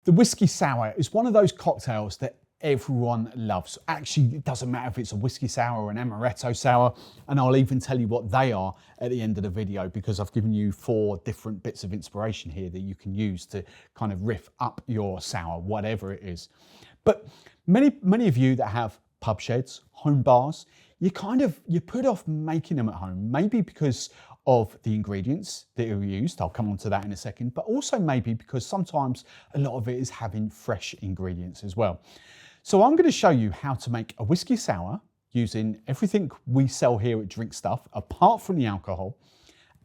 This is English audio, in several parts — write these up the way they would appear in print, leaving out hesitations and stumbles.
The whiskey sour is one of those cocktails that everyone loves. Actually, it doesn't matter if it's a whiskey sour or an amaretto sour, and I'll even tell you what they are at the end of the video, because I've given you 4 different bits of inspiration here that you can use to kind of riff up your sour, whatever it is. But many of you that have pub sheds, home bars, you put off making them at home, maybe because of the ingredients that are used. I'll come on to that in a second, but also maybe because sometimes a lot of it is having fresh ingredients as well. So I'm going to show you how to make a whiskey sour using everything we sell here at Drinkstuff, apart from the alcohol,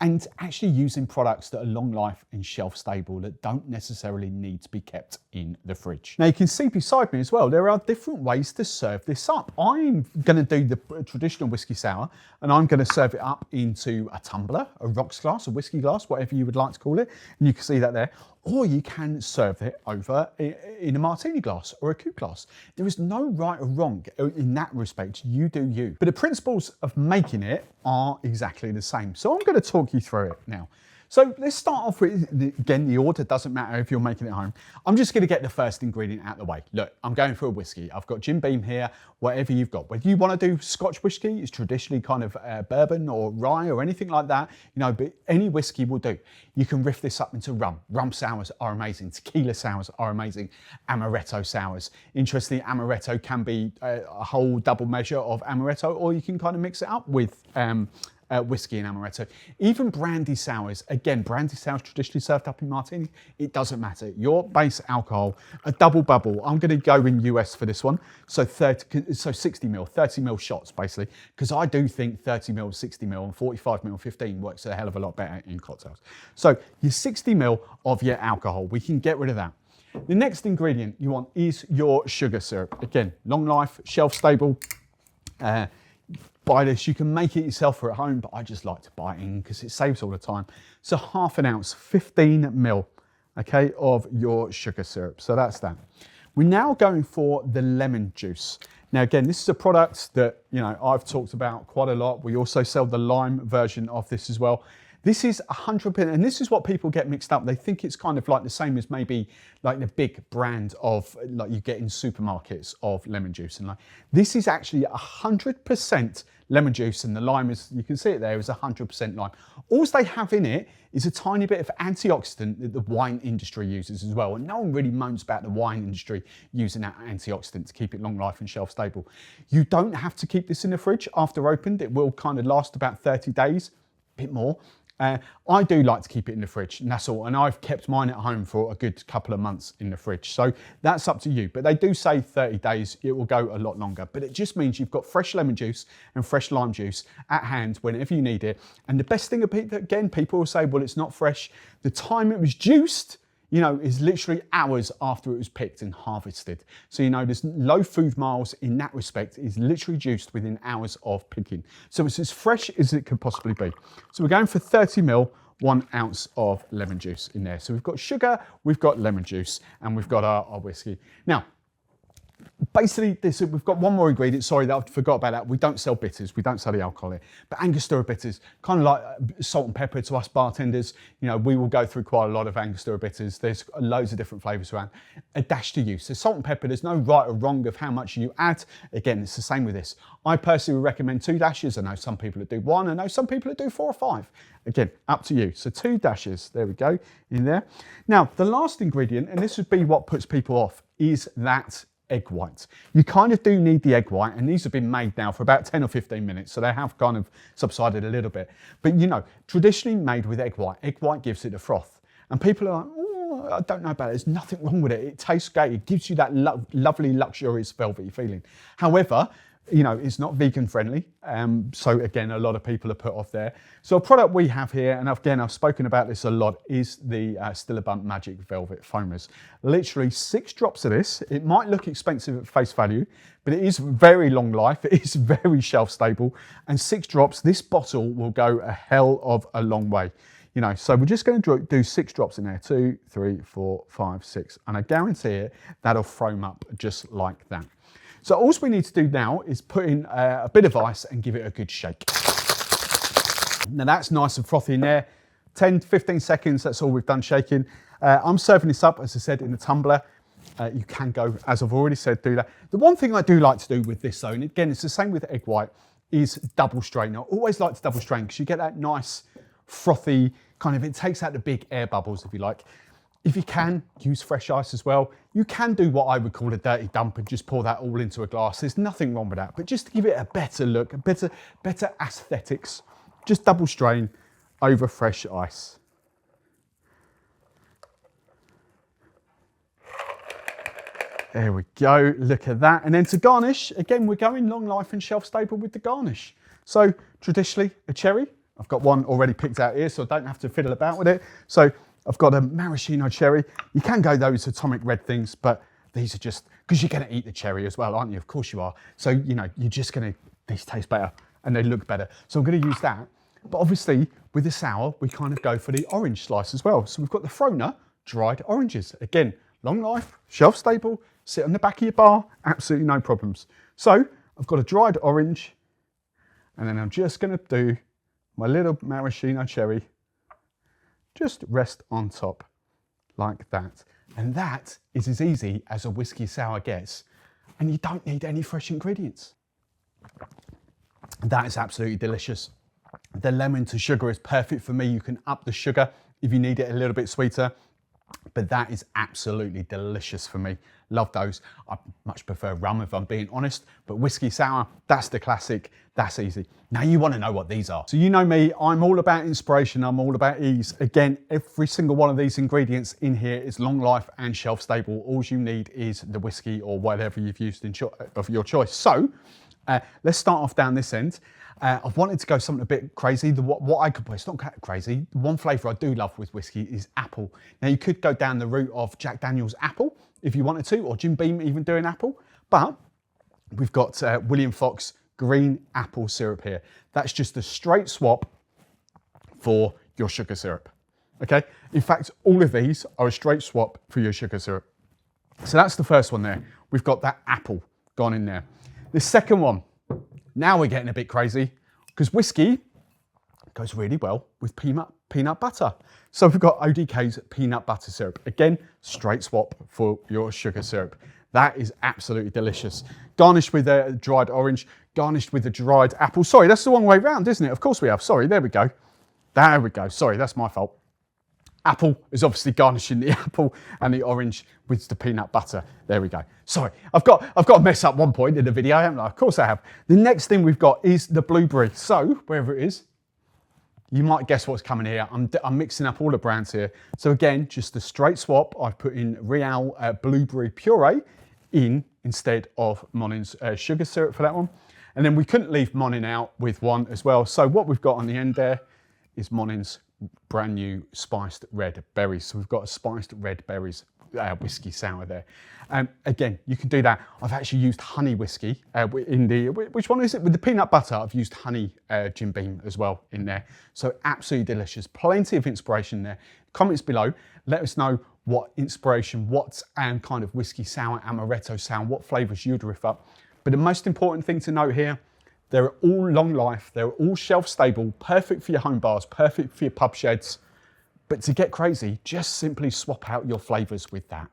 and actually using products that are long life and shelf stable that don't necessarily need to be kept in the fridge. Now you can see beside me as well, there are different ways to serve this up. I'm going to do the traditional whiskey sour, and I'm going to serve it up into a tumbler, a rocks glass, a whiskey glass, whatever you would like to call it. And you can see that there. Or you can serve it over in a martini glass or a coupe glass. There is no right or wrong in that respect. You do you. But the principles of making it are exactly the same. So I'm going to talk you through it now. So let's start off with, again, the order doesn't matter if you're making it at home. I'm just going to get the first ingredient out of the way. Look, I'm going for a whiskey. I've got Jim Beam here, whatever you've got. Whether you want to do Scotch whiskey, it's traditionally kind of bourbon or rye or anything like that, you know, but any whiskey will do. You can riff this up into rum. Rum sours are amazing. Tequila sours are amazing. Amaretto sours. Interestingly, amaretto can be a whole double measure of amaretto, or you can kind of mix it up with whiskey and amaretto. Even brandy sours, again, brandy sours traditionally served up in martini, it doesn't matter. Your base alcohol, a double bubble, I'm going to go in US for this one, so 60 mil, 30 mil shots basically, because I do think 30 mil, 60 mil and 45 mil, 15 works a hell of a lot better in cocktails. So your 60 mil of your alcohol, we can get rid of that. The next ingredient you want is your sugar syrup. Again, long life, shelf stable. Buy this, you can make it yourself for at home, but I just like to buy it in because it saves all the time. So half an ounce, 15 mil, okay, of your sugar syrup. So that's that. We're now going for the lemon juice. Now again, this is a product that, you know, I've talked about quite a lot. We also sell the lime version of this as well. This is 100%, and this is what people get mixed up. They think it's kind of like the same as maybe like the big brand of like you get in supermarkets of lemon juice. And like this is actually 100% lemon juice, and the lime is, you can see it there, is 100% lime. All they have in it is a tiny bit of antioxidant that the wine industry uses as well. And no one really moans about the wine industry using that antioxidant to keep it long life and shelf stable. You don't have to keep this in the fridge after opened. It will kind of last about 30 days, a bit more. I do like to keep it in the fridge, and that's all. And I've kept mine at home for a good couple of months in the fridge. So that's up to you. But they do say 30 days, it will go a lot longer. But it just means you've got fresh lemon juice and fresh lime juice at hand whenever you need it. And the best thing, again, people will say, well, it's not fresh. The time it was juiced, you know, is literally hours after it was picked and harvested. So, you know, there's low food miles in that respect. It's literally juiced within hours of picking. So it's as fresh as it could possibly be. So we're going for 30 mil, 1 ounce of lemon juice in there. So we've got sugar, we've got lemon juice, and we've got our whiskey. Now, basically, we've got one more ingredient. Sorry that I forgot about that. We don't sell bitters. We don't sell the alcohol here. But Angostura bitters, kind of like salt and pepper to us bartenders. You know, we will go through quite a lot of Angostura bitters. There's loads of different flavors around. A dash to use. So salt and pepper, there's no right or wrong of how much you add. Again, it's the same with this. I personally would recommend 2 dashes. I know some people that do 1. I know some people that do 4 or 5. Again, up to you. So 2 dashes, there we go, in there. Now, the last ingredient, and this would be what puts people off, is that egg white. You kind of do need the egg white, and these have been made now for about 10 or 15 minutes, so they have kind of subsided a little bit. But you know, traditionally made with egg white gives it a froth. And people are like, oh, I don't know about it, there's nothing wrong with it. It tastes great, it gives you that lovely, luxurious, velvety feeling. However, you know, it's not vegan friendly. So again, a lot of people are put off there. So a product we have here, and again, I've spoken about this a lot, is the Stilabundt Magic Velvet Foamers. Literally 6 drops of this. It might look expensive at face value, but it is very long life. It is very shelf stable, and 6 drops, this bottle will go a hell of a long way. You know, so we're just going to do 6 drops in there, 2, 3, 4, 5, 6, and I guarantee it, that'll foam up just like that. So all we need to do now is put in a bit of ice and give it a good shake. Now that's nice and frothy in there. 10 to 15 seconds, that's all we've done shaking. I'm serving this up, as I said, in a tumbler. You can go, as I've already said, do that. The one thing I do like to do with this though, and again, it's the same with egg white, is double strain. I always like to double strain because you get that nice frothy kind of, it takes out the big air bubbles, if you like. If you can, use fresh ice as well. You can do what I would call a dirty dump and just pour that all into a glass. There's nothing wrong with that, but just to give it a better look, a better aesthetics, just double strain over fresh ice. There we go, look at that. And then to garnish, again, we're going long life and shelf stable with the garnish. So traditionally, a cherry. I've got one already picked out here, so I don't have to fiddle about with it. So I've got a maraschino cherry. You can go those atomic red things, but these are just, because you're gonna eat the cherry as well, aren't you? Of course you are. So, you know, you're just gonna, these taste better and they look better. So I'm gonna use that. But obviously with the sour, we kind of go for the orange slice as well. So we've got the Frona dried oranges. Again, long life, shelf stable, sit on the back of your bar, absolutely no problems. So I've got a dried orange, and then I'm just gonna do my little maraschino cherry, just rest on top like that. And that is as easy as a whiskey sour gets. And you don't need any fresh ingredients. That is absolutely delicious. The lemon to sugar is perfect for me. You can up the sugar if you need it a little bit sweeter, but that is absolutely delicious for me. Love those. I much prefer rum if I'm being honest, but whiskey sour, that's the classic, that's easy. Now you want to know what these are. So you know me, I'm all about inspiration, I'm all about ease. Again, every single one of these ingredients in here is long life and shelf stable. All you need is the whiskey or whatever you've used of your choice. So let's start off down this end. I've wanted to go something a bit crazy. What I could put, it's not crazy. One flavour I do love with whiskey is apple. Now you could go down the route of Jack Daniel's apple if you wanted to, or Jim Beam even doing apple, but we've got William Fox green apple syrup here. That's just a straight swap for your sugar syrup, okay? In fact, all of these are a straight swap for your sugar syrup. So that's the first one there. We've got that apple gone in there. The second one, now we're getting a bit crazy because whiskey goes really well with peanut butter. So we've got ODK's peanut butter syrup. Again, straight swap for your sugar syrup. That is absolutely delicious. Garnished with a dried orange, garnished with a dried apple. Sorry, that's the wrong way round, isn't it? Of course we have. Sorry, there we go. There we go. Sorry, that's my fault. Apple is obviously garnishing the apple and the orange with the peanut butter. There we go. Sorry, I've got to mess up one point in the video, haven't I? Of course I have. The next thing we've got is the blueberry. So, wherever it is, you might guess what's coming here. I'm mixing up all the brands here. So again, just a straight swap. I've put in Real blueberry puree instead of Monin's sugar syrup for that one. And then we couldn't leave Monin out with one as well. So what we've got on the end there is Monin's brand new spiced red berries. So we've got a spiced red berries whiskey sour there. Again, you can do that. I've actually used honey whiskey in the, which one is it? With the peanut butter, I've used honey Jim Beam as well in there. So absolutely delicious. Plenty of inspiration there. Comments below, let us know what inspiration, what kind of whiskey sour, amaretto sour, what flavors you'd riff up. But the most important thing to note here, they're all long life, they're all shelf stable, perfect for your home bars, perfect for your pub sheds. But to get crazy, just simply swap out your flavors with that.